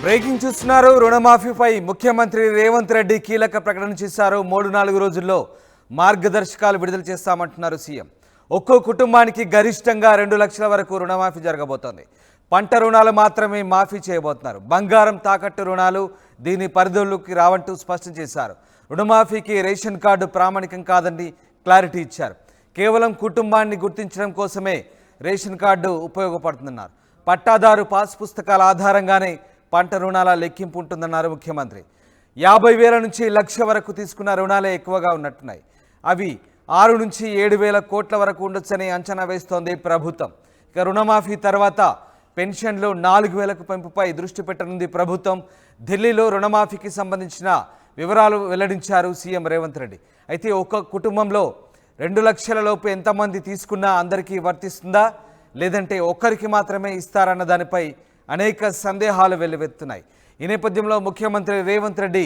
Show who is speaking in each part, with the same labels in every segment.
Speaker 1: Breaking చూస్తున్నారు. రుణమాఫీపై ముఖ్యమంత్రి రేవంత్ రెడ్డి కీలక ప్రకటన చేశారు. 3-4 రోజుల్లో మార్గదర్శకాలు విడుదల చేస్తామంటున్నారు సీఎం. ఒక్కో కుటుంబానికి గరిష్టంగా 2 లక్షల వరకు రుణమాఫీ జరగబోతోంది. పంట రుణాలు మాత్రమే మాఫీ చేయబోతున్నారు. బంగారం తాకట్టు రుణాలు దీని పరిధిలోకి రావంటూ స్పష్టం చేశారు. రుణమాఫీకి రేషన్ కార్డు ప్రామాణికం కాదని క్లారిటీ ఇచ్చారు. కేవలం కుటుంబాన్ని గుర్తించడం కోసమే రేషన్ కార్డు ఉపయోగపడుతుందన్నారు. పట్టాదారు పాస్ పుస్తకాల ఆధారంగానే పంట రుణాల లెక్కింపు ఉంటుందన్నారు ముఖ్యమంత్రి. 50,000 నుంచి 1,00,000 వరకు తీసుకున్న రుణాలే ఎక్కువగా ఉన్నట్టున్నాయి. అవి 6 నుంచి 7,000 కోట్ల వరకు ఉండొచ్చని అంచనా వేస్తోంది ప్రభుత్వం. ఇక రుణమాఫీ తర్వాత పెన్షన్లు 4,000కు పెంపుపై దృష్టి పెట్టనుంది ప్రభుత్వం. ఢిల్లీలో రుణమాఫీకి సంబంధించిన వివరాలు వెల్లడించారు సీఎం రేవంత్ రెడ్డి. అయితే ఒక కుటుంబంలో 2 లక్షల లోపు ఎంతమంది తీసుకున్నా అందరికీ వర్తిస్తుందా, లేదంటే ఒక్కరికి మాత్రమే ఇస్తారన్న దానిపై అనేక సందేహాలు వెల్లువెత్తున్నాయి. ఈ నేపథ్యంలో ముఖ్యమంత్రి రేవంత్ రెడ్డి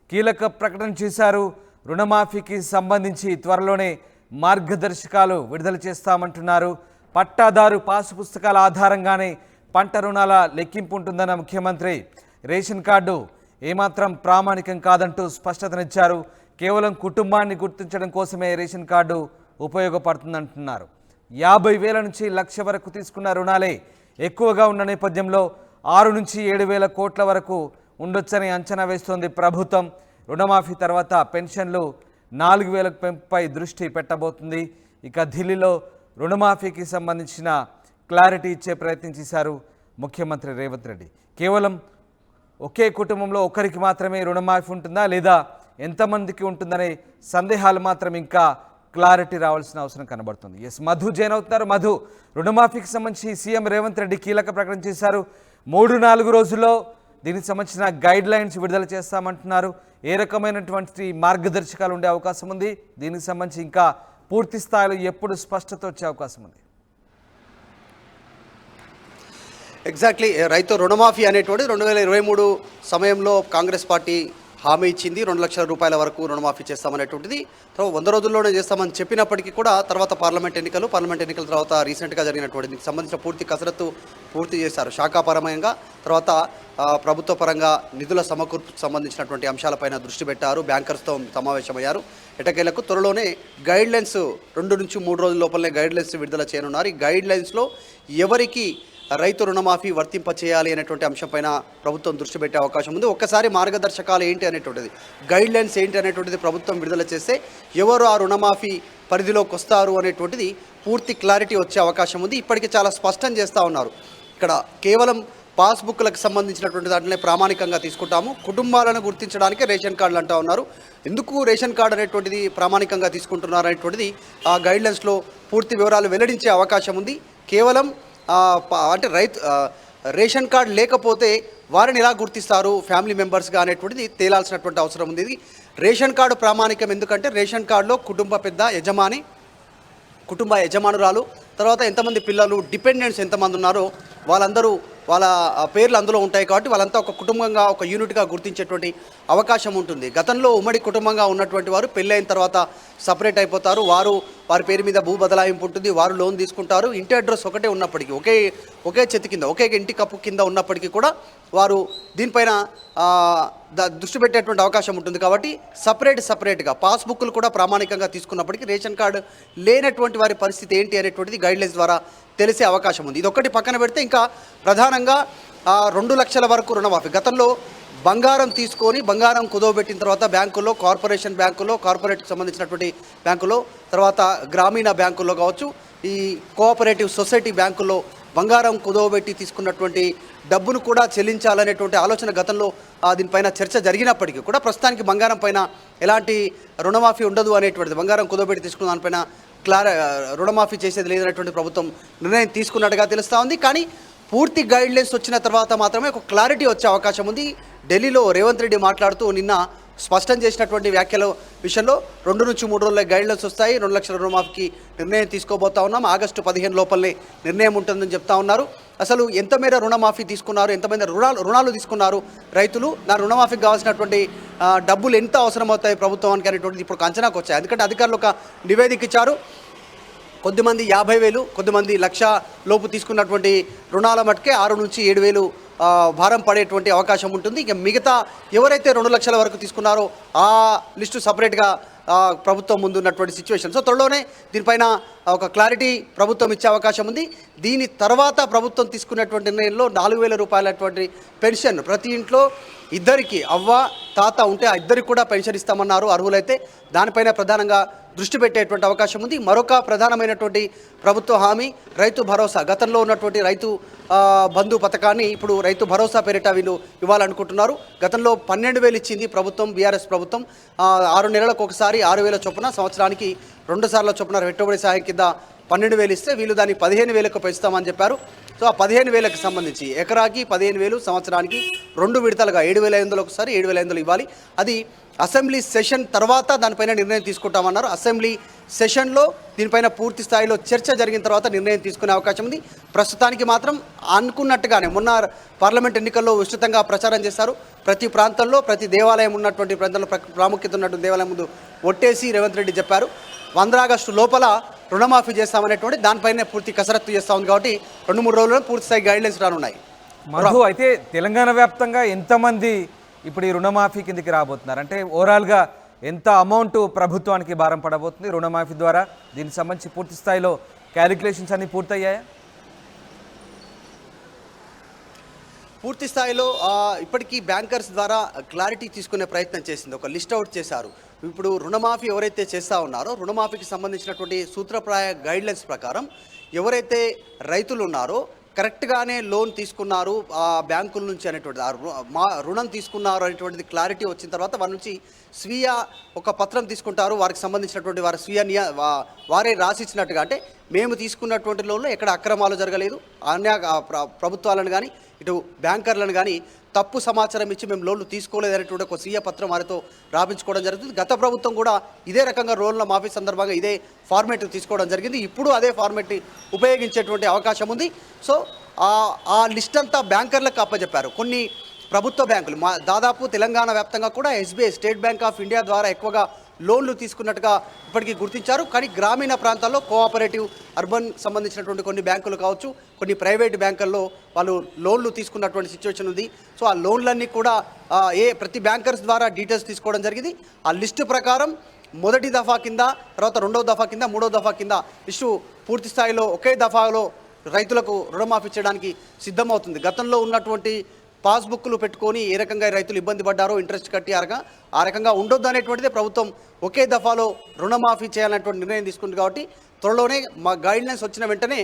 Speaker 1: కీలక ప్రకటన చేశారు. రుణమాఫీకి సంబంధించి త్వరలోనే మార్గదర్శకాలు విడుదల చేస్తామంటున్నారు. పట్టాదారు పాసు పుస్తకాల ఆధారంగానే పంట రుణాల లెక్కింపు ఉంటుందన్న ముఖ్యమంత్రి. రేషన్ కార్డు ఏమాత్రం ప్రామాణికం కాదంటూ స్పష్టతనిచ్చారు. కేవలం కుటుంబాన్ని గుర్తించడం కోసమే రేషన్ కార్డు ఉపయోగపడుతుందంటున్నారు. 50,000 నుంచి 1,00,000 వరకు తీసుకున్న రుణాలే ఎక్కువగా ఉన్న నేపథ్యంలో 6 నుంచి 7,000 కోట్ల వరకు ఉండొచ్చని అంచనా వేస్తోంది ప్రభుత్వం. రుణమాఫీ తర్వాత పెన్షన్లు 4,000 పెంపుపై దృష్టి పెట్టబోతుంది. ఇక ఢిల్లీలో రుణమాఫీకి సంబంధించిన క్లారిటీ ఇచ్చే ప్రయత్నం చేశారు ముఖ్యమంత్రి రేవంత్ రెడ్డి. కేవలం ఒకే కుటుంబంలో ఒకరికి మాత్రమే రుణమాఫీ ఉంటుందా, లేదా ఎంతమందికి ఉంటుందనే సందేహాలు మాత్రం ఇంకా క్లారిటీ రావాల్సిన అవసరం కనబడుతుంది. మధు జైన్ అవుతున్నారు. మధు, రుణమాఫీకి సంబంధించి సీఎం రేవంత్ రెడ్డి కీలక ప్రకటన చేశారు. 3-4 రోజుల్లో దీనికి సంబంధించిన గైడ్ లైన్స్ విడుదల చేస్తామంటున్నారు. ఏ రకమైనటువంటి మార్గదర్శకాలు ఉండే అవకాశం ఉంది? దీనికి సంబంధించి ఇంకా పూర్తి స్థాయిలో ఎప్పుడు స్పష్టత వచ్చే అవకాశం ఉంది?
Speaker 2: ఎగ్జాక్ట్లీ, రైతు రుణమాఫీ అనేటువంటి 2023 సమయంలో కాంగ్రెస్ పార్టీ హామీ ఇచ్చింది. 2 లక్షల రూపాయల వరకు రుణమాఫీ చేస్తామనేటువంటిది. 100 రోజుల్లోనే చేస్తామని చెప్పినప్పటికీ కూడా తర్వాత పార్లమెంట్ ఎన్నికల తర్వాత రీసెంట్గా జరిగినటువంటి దీనికి సంబంధించిన పూర్తి కసరత్తు పూర్తి చేశారు. శాఖాపరమంగా తర్వాత ప్రభుత్వ పరంగా నిధుల సమకూర్పుకు సంబంధించినటువంటి అంశాలపైన దృష్టి పెట్టారు. బ్యాంకర్స్తో సమావేశమయ్యారు. ఎటకేలకు త్వరలోనే గైడ్ లైన్స్ 2 నుంచి 3 రోజుల లోపలనే గైడ్ లైన్స్ విడుదల చేయనున్నారు. ఈ గైడ్ లైన్స్లో ఎవరికి రైతు రుణమాఫీ వర్తింప చేయాలి అనేటువంటి అంశంపైన ప్రభుత్వం దృష్టి పెట్టే అవకాశం ఉంది. ఒక్కసారి మార్గదర్శకాలు ఏంటి అనేటువంటిది, గైడ్ లైన్స్ ఏంటి అనేటువంటిది ప్రభుత్వం విడుదల చేస్తే ఎవరు ఆ రుణమాఫీ పరిధిలోకి వస్తారు అనేటువంటిది పూర్తి క్లారిటీ వచ్చే అవకాశం ఉంది. ఇప్పటికీ చాలా స్పష్టం చేస్తూ ఉన్నారు. ఇక్కడ కేవలం పాస్బుక్లకు సంబంధించినటువంటి దాంట్లోనే ప్రామాణికంగా తీసుకుంటాము. కుటుంబాలను గుర్తించడానికి రేషన్ కార్డులు అంటూ ఉన్నారు. ఎందుకు రేషన్ కార్డు అనేటువంటిది ప్రామాణికంగా తీసుకుంటున్నారు అనేటువంటిది ఆ గైడ్లైన్స్లో పూర్తి వివరాలు వెల్లడించే అవకాశం ఉంది. కేవలం అంటే రేషన్ కార్డు లేకపోతే వారిని ఎలా గుర్తిస్తారు ఫ్యామిలీ మెంబర్స్గా అనేటువంటిది తేలాల్సినటువంటి అవసరం ఉంది. ఇది రేషన్ కార్డు ప్రామాణికం ఎందుకంటే రేషన్ కార్డులో కుటుంబ పెద్ద యజమాని, కుటుంబ యజమానురాలు, తర్వాత ఎంతమంది పిల్లలు, డిపెండెంట్స్ ఎంతమంది ఉన్నారో వాళ్ళందరూ వాళ్ళ పేర్లు అందులో ఉంటాయి. కాబట్టి వాళ్ళంతా ఒక కుటుంబంగా ఒక యూనిట్గా గుర్తించేటువంటి అవకాశం ఉంటుంది. గతంలో ఉమ్మడి కుటుంబంగా ఉన్నటువంటి వారు పెళ్ళైన తర్వాత సపరేట్ అయిపోతారు. వారి పేరు మీద భూ బదలాయింపు ఉంటుంది. వారు లోన్ తీసుకుంటారు. ఇంటి అడ్రస్ ఒకటే ఉన్నప్పటికీ, ఒకే చెత్త కింద, ఒకే ఇంటి కప్పు కింద ఉన్నప్పటికీ కూడా వారు దీనిపైన దృష్టి పెట్టేటువంటి అవకాశం ఉంటుంది. కాబట్టి సపరేట్గా పాస్బుక్లు కూడా ప్రామాణికంగా తీసుకున్నప్పటికీ రేషన్ కార్డు లేనటువంటి వారి పరిస్థితి ఏంటి అనేటువంటిది గైడ్లైన్స్ ద్వారా తెలిసే అవకాశం ఉంది. ఇది ఒక్కటి పక్కన పెడితే ఇంకా ప్రధానంగా 2 లక్షల వరకు రుణమాఫీ. గతంలో బంగారం తీసుకొని బంగారం కుదవబెట్టిన తర్వాత బ్యాంకుల్లో, కార్పొరేషన్ బ్యాంకుల్లో, కార్పొరేట్కి సంబంధించినటువంటి బ్యాంకుల్లో, తర్వాత గ్రామీణ బ్యాంకుల్లో కావచ్చు, ఈ కోఆపరేటివ్ సొసైటీ బ్యాంకుల్లో బంగారం కుదవబెట్టి తీసుకున్నటువంటి డబ్బును కూడా చెల్లించాలనేటువంటి ఆలోచన గతంలో దీనిపైన చర్చ జరిగినప్పటికీ కూడా ప్రస్తుతానికి బంగారం పైన ఎలాంటి రుణమాఫీ ఉండదు అనేటువంటిది, బంగారం కుదవబెట్టి తీసుకున్న దానిపైన రుణమాఫీ చేసేది లేదనేటువంటి ప్రభుత్వం నిర్ణయం తీసుకున్నట్టుగా తెలుస్తూ ఉంది. కానీ పూర్తి గైడ్లైన్స్ వచ్చిన తర్వాత మాత్రమే ఒక క్లారిటీ వచ్చే అవకాశం ఉంది. ఢిల్లీలో రేవంత్ రెడ్డి మాట్లాడుతూ నిన్న స్పష్టం చేసినటువంటి వ్యాఖ్యల విషయంలో 2 నుంచి 3 రోజుల్లో గైడ్లైన్స్ వస్తాయి. 2 లక్షల రుణమాఫీకి నిర్ణయం తీసుకోబోతా ఉన్నాం. ఆగస్టు 15 లోపలనే నిర్ణయం ఉంటుందని చెప్తా ఉన్నారు. అసలు ఎంత మేర రుణమాఫీ తీసుకున్నారు, ఎంతమంది రుణాలు తీసుకున్నారు రైతులు, నా రుణమాఫీకి కావాల్సినటువంటి డబ్బులు ఎంత అవసరమవుతాయి ప్రభుత్వానికి అనేటువంటిది ఇప్పుడు అంచనాకు వచ్చాయి. ఎందుకంటే అధికారులు ఒక నివేదిక ఇచ్చారు. కొద్దిమంది 50,000, కొద్దిమంది 1,00,000 లోపు తీసుకున్నటువంటి రుణాల మట్టుకే 6 నుంచి 7,000 భారం పడేటువంటి అవకాశం ఉంటుంది. ఇక మిగతా ఎవరైతే 2 లక్షల వరకు తీసుకున్నారో ఆ లిస్టు సపరేట్గా ప్రభుత్వం ముందు ఉన్నటువంటి సిచ్యువేషన్. సో త్వరలోనే దీనిపైన ఒక క్లారిటీ ప్రభుత్వం ఇచ్చే అవకాశం ఉంది. దీని తర్వాత ప్రభుత్వం తీసుకున్నటువంటి నిర్ణయంలో 4,000 రూపాయలటువంటి పెన్షన్ ప్రతి ఇంట్లో ఇద్దరికి అవ్వ తాత ఉంటే ఆ ఇద్దరికి కూడా పెన్షన్ ఇస్తామన్నారు అర్హులైతే. దానిపైన ప్రధానంగా దృష్టి పెట్టేటువంటి అవకాశం ఉంది. మరొక ప్రధానమైనటువంటి ప్రభుత్వ హామీ రైతు భరోసా. గతంలో ఉన్నటువంటి రైతు బంధు పథకాన్ని ఇప్పుడు రైతు భరోసా పేరిట వీళ్ళు ఇవ్వాలనుకుంటున్నారు. గతంలో 12,000 ఇచ్చింది ప్రభుత్వం, బీఆర్ఎస్ ప్రభుత్వం. 6 నెలలకు ఒకసారి 6,000 చొప్పున, సంవత్సరానికి 2 సార్లు చొప్పున పెట్టుబడి సాయం కింద 12,000 ఇస్తే వీళ్ళు దాన్ని 15,000కు పెంచుతామని చెప్పారు. సో ఆ 15,000కి సంబంధించి ఎకరాకి 15,000, సంవత్సరానికి 2 విడతలుగా 7,500 ఒకసారి 7,500 ఇవ్వాలి. అది అసెంబ్లీ సెషన్ తర్వాత దానిపైన నిర్ణయం తీసుకుంటామన్నారు. అసెంబ్లీ సెషన్లో దీనిపైన పూర్తి స్థాయిలో చర్చ జరిగిన తర్వాత నిర్ణయం తీసుకునే అవకాశం ఉంది. ప్రస్తుతానికి మాత్రం అనుకున్నట్టుగానే మొన్న పార్లమెంట్ ఎన్నికల్లో విస్తృతంగా ప్రచారం చేశారు. ప్రతి ప్రాంతంలో ప్రతి దేవాలయం ఉన్నటువంటి ప్రాంతంలో ప్రాముఖ్యత ఉన్నటువంటి దేవాలయం ముందు ఒట్టేసి రేవంత్ రెడ్డి చెప్పారు 15 ఆగస్టు లోపల రుణమాఫీ చేస్తామనేటువంటి దానిపైనే పూర్తి కసరత్తు చేస్తూ ఉంది. కాబట్టి 2-3 రోజుల్లో పూర్తి స్థాయి గైడ్లైన్స్ రానున్నాయి.
Speaker 1: మధు, అయితే తెలంగాణ వ్యాప్తంగా ఎంతమంది ఇప్పుడు ఈ రుణమాఫీ కిందకి రాబోతున్నారు? అంటే ఓవరాల్గా ఎంత అమౌంట్ ప్రభుత్వానికి భారం పడబోతుంది రుణమాఫీ ద్వారా? దీనికి సంబంధించి పూర్తి స్థాయిలో క్యాలిక్యులేషన్స్ అన్ని పూర్తయ్యాయా?
Speaker 2: పూర్తి స్థాయిలో ఇప్పటికీ బ్యాంకర్స్ ద్వారా క్లారిటీ తీసుకునే ప్రయత్నం చేసింది. ఒక లిస్ట్ అవుట్ చేశారు. ఇప్పుడు రుణమాఫీ ఎవరైతే చేస్తూ ఉన్నారో రుణమాఫీకి సంబంధించినటువంటి సూత్రప్రాయ గైడ్లైన్స్ ప్రకారం ఎవరైతే రైతులు ఉన్నారో కరెక్ట్గానే లోన్ తీసుకున్నారు ఆ బ్యాంకుల నుంచి అనేటువంటిది, రుణం తీసుకున్నారు అనేటువంటిది క్లారిటీ వచ్చిన తర్వాత వారి నుంచి స్వీయ ఒక పత్రం తీసుకుంటారు. వారికి సంబంధించినటువంటి వారి స్వీయ వారే రాసిచ్చినట్టుగా, అంటే మేము తీసుకున్నటువంటి లోన్లో ఎక్కడ అక్రమాలు జరగలేదు, ప్రభుత్వాలను కానీ ఇటు బ్యాంకర్లను కానీ తప్పు సమాచారం ఇచ్చి మేము లోన్లు తీసుకోలేదనేటువంటి ఒక స్వీయ పత్రం వారితో రాపించుకోవడం జరుగుతుంది. గత ప్రభుత్వం కూడా ఇదే రకంగా లోన్ల మాఫీ సందర్భంగా ఇదే ఫార్మేట్ తీసుకోవడం జరిగింది. ఇప్పుడు అదే ఫార్మేట్ని ఉపయోగించేటువంటి అవకాశం ఉంది. సో ఆ లిస్ట్ అంతా బ్యాంకర్లకు అప్పచెప్పారు. కొన్ని ప్రభుత్వ బ్యాంకులు దాదాపు తెలంగాణ వ్యాప్తంగా కూడా SBI, state bank of India ద్వారా ఎక్కువగా లోన్లు తీసుకున్నట్టుగా ఇప్పటికీ గుర్తించారు. కానీ గ్రామీణ ప్రాంతాల్లో కోఆపరేటివ్, అర్బన్ సంబంధించినటువంటి కొన్ని బ్యాంకులు కావచ్చు, కొన్ని ప్రైవేట్ బ్యాంకుల్లో వాళ్ళు లోన్లు తీసుకున్నటువంటి సిచ్యువేషన్ ఉంది. సో ఆ లోన్లన్నీ కూడా ప్రతి బ్యాంకర్స్ ద్వారా డీటెయిల్స్ తీసుకోవడం జరిగింది. ఆ లిస్టు ప్రకారం మొదటి దఫా కింద, తర్వాత 2వ దఫా కింద, 3వ దఫా కింద లిస్టు పూర్తి స్థాయిలో ఒకే దఫాలో రైతులకు రుణమాఫీ చేయడానికి సిద్ధమవుతుంది. గతంలో ఉన్నటువంటి పాస్బుక్లు పెట్టుకొని ఏ రకంగా రైతులు ఇబ్బంది పడ్డారో ఇంట్రెస్ట్ కట్టి ఆ రకంగా ఉండొద్దు అనేటువంటిదే ప్రభుత్వం ఒకే దఫాలో రుణమాఫీ చేయాలనేటువంటి నిర్ణయం తీసుకుంది. కాబట్టి త్వరలోనే మా గైడ్లైన్స్ వచ్చిన వెంటనే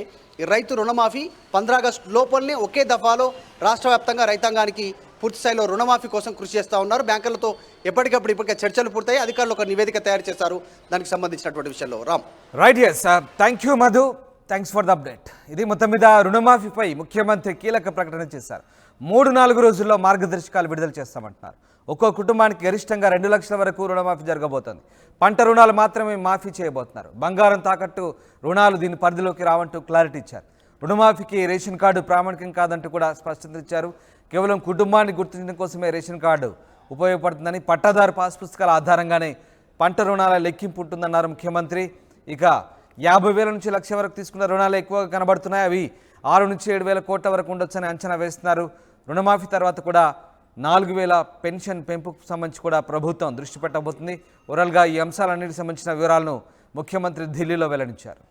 Speaker 2: రైతు రుణమాఫీ 15 ఆగస్టు లోపలనే ఒకే దఫాలో రాష్ట్ర వ్యాప్తంగా రైతాంగానికి పూర్తి స్థాయిలో రుణమాఫీ కోసం కృషి చేస్తూ ఉన్నారు. బ్యాంకులతో ఎప్పటికప్పుడు ఇప్పటికే చర్చలు పూర్తయి అధికారులు ఒక నివేదిక తయారు చేశారు దానికి సంబంధించినటువంటి విషయంలో. Ram,
Speaker 1: right, yes, thank you Madhu, thanks for the update. ఇది మొత్తం మీద రుణమాఫీపై ముఖ్యమంత్రి కీలక ప్రకటన చేశారు. 3-4 రోజుల్లో మార్గదర్శకాలు విడుదల చేస్తామంటున్నారు. ఒక్కో కుటుంబానికి గరిష్టంగా 2 లక్షల వరకు రుణమాఫీ జరగబోతోంది. పంట రుణాలు మాత్రమే మాఫీ చేయబోతున్నారు. బంగారం తాకట్టు రుణాలు దీని పరిధిలోకి రావంటూ క్లారిటీ ఇచ్చారు. రుణమాఫీకి రేషన్ కార్డు ప్రామాణికం కాదంటూ కూడా స్పష్టత ఇచ్చారు. కేవలం కుటుంబాన్ని గుర్తించడం కోసమే రేషన్ కార్డు ఉపయోగపడుతుందని, పట్టాదారు పాస్ పుస్తకాల ఆధారంగానే పంట రుణాల లెక్కింపు ఉంటుందన్నారు ముఖ్యమంత్రి. ఇక 50,000 నుంచి 1,00,000 వరకు తీసుకున్న రుణాలు ఎక్కువగా కనబడుతున్నాయి. అవి 6 నుంచి 7,000 కోట్ల వరకు ఉండొచ్చని అంచనా వేస్తున్నారు. రుణమాఫీ తర్వాత కూడా 4,000 పెన్షన్ పెంపుకు సంబంధించి కూడా ప్రభుత్వం దృష్టి పెట్టబోతుంది. ఓవరాల్గా ఈ అంశాలన్నిటికి సంబంధించిన వివరాలను ముఖ్యమంత్రి ఢిల్లీలో వెల్లడించారు.